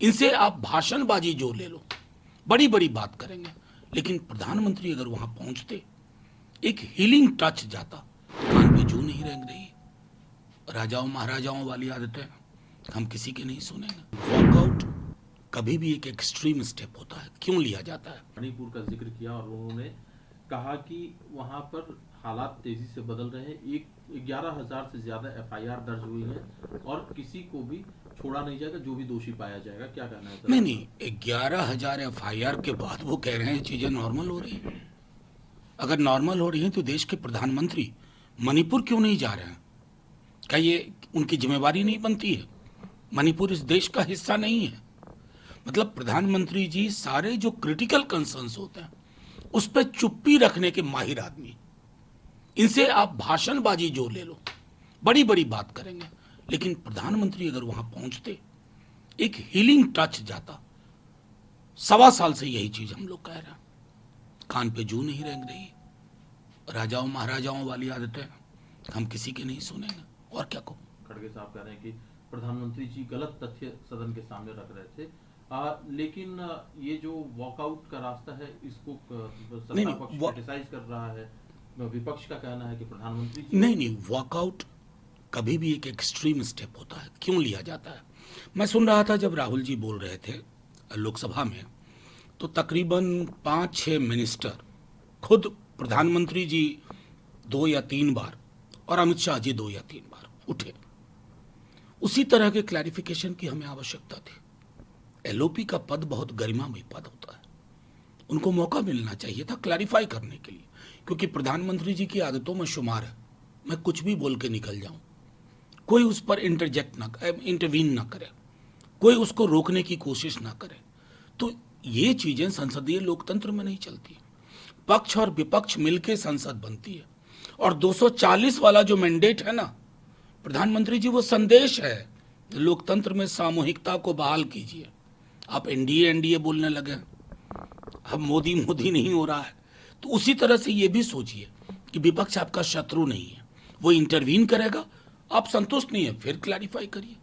इनसे आप भाषणबाजी जो ले लो, बड़ी बड़ी बात करेंगे, लेकिन प्रधानमंत्री अगर वहां पहुंचते, एक हीलिंग टच जाता, कान पे जू नहीं रेंग रही। राजाओं महाराजाओं वाली आदतें हम किसी के नहीं सुनेंगे। वॉकआउट कभी भी एक एक्सट्रीम स्टेप होता है, क्यों लिया जाता है? मणिपुर का जिक्र किया और उन्होंने कहा कि वहां पर हालात तेजी से बदल रहे हैं। 11,000 से ज्यादा एफआईआर दर्ज हुई है और किसी को भी छोड़ा नहीं जाएगा, जो भी दोषी पाया जाएगा। क्या कहना है सर? नहीं, 11,000 एफआईआर के बाद वो कह रहे हैं चीजें नॉर्मल हो रही हैं। अगर नॉर्मल हो रही हैं तो देश के प्रधानमंत्री मणिपुर क्यों नहीं जा रहे हैं? क्या ये उनकी जिम्मेवारी नहीं बनती है? मणिपुर इस देश का हिस्सा नहीं है? मतलब प्रधानमंत्री जी सारे जो क्रिटिकल कंसर्न्स होते हैं उस पर चुप्पी रखने के माहिर आदमी। इनसे आप भाषणबाजी जो ले लो, बड़ी बड़ी बात करेंगे, लेकिन प्रधानमंत्री अगर वहां पहुंचते, एक हीलिंग टच जाता। 1.25 साल से यही चीज हम लोग कह रहे हैं, कान पे जू नहीं रेंग रही। राजाओं महाराजाओं वाली आदतें हम किसी के नहीं सुनेंगे, और क्या कहूं। खड़गे साहब कह रहे हैं कि प्रधानमंत्री जी गलत तथ्य सदन के सामने रख रहे थे। लेकिन ये जो वॉकआउट का रास्ता है, इसको सत्ता पक्ष क्रिटिसाइज कर रहा है। विपक्ष का कहना है कि प्रधानमंत्री जी नहीं, वॉकआउट कभी भी एक एक्सट्रीम स्टेप होता है, क्यों लिया जाता है? मैं सुन रहा था जब राहुल जी बोल रहे थे लोकसभा में, तो तकरीबन 5-6 मिनिस्टर, खुद प्रधानमंत्री जी 2 या 3 बार और अमित शाह जी 2 या 3 बार उठे। उसी तरह के क्लैरिफिकेशन की हमें आवश्यकता थी। एलओपी का पद बहुत गरिमामय पद होता है, उनको मौका मिलना चाहिए था क्लैरिफाई करने के लिए, क्योंकि प्रधानमंत्री जी की आदतों में शुमार है मैं कुछ भी बोल के निकल जाऊं, कोई उस पर इंटरवीन ना करे, कोई उसको रोकने की कोशिश ना करे। तो ये चीजें संसदीय लोकतंत्र में नहीं चलती। पक्ष और विपक्ष मिलकर संसद बनती है, और 240 वाला जो मैंडेट है ना प्रधानमंत्री जी, वो संदेश है लोकतंत्र में सामूहिकता को बहाल कीजिए। आप एनडीए एनडीए बोलने लगे, अब मोदी मोदी नहीं हो रहा है, तो उसी तरह से ये भी सोचिए कि विपक्ष आपका शत्रु नहीं है, वो इंटरवीन करेगा, आप संतुष्ट नहीं है फिर क्लैरिफाई करिए।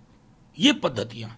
ये पद्धतियां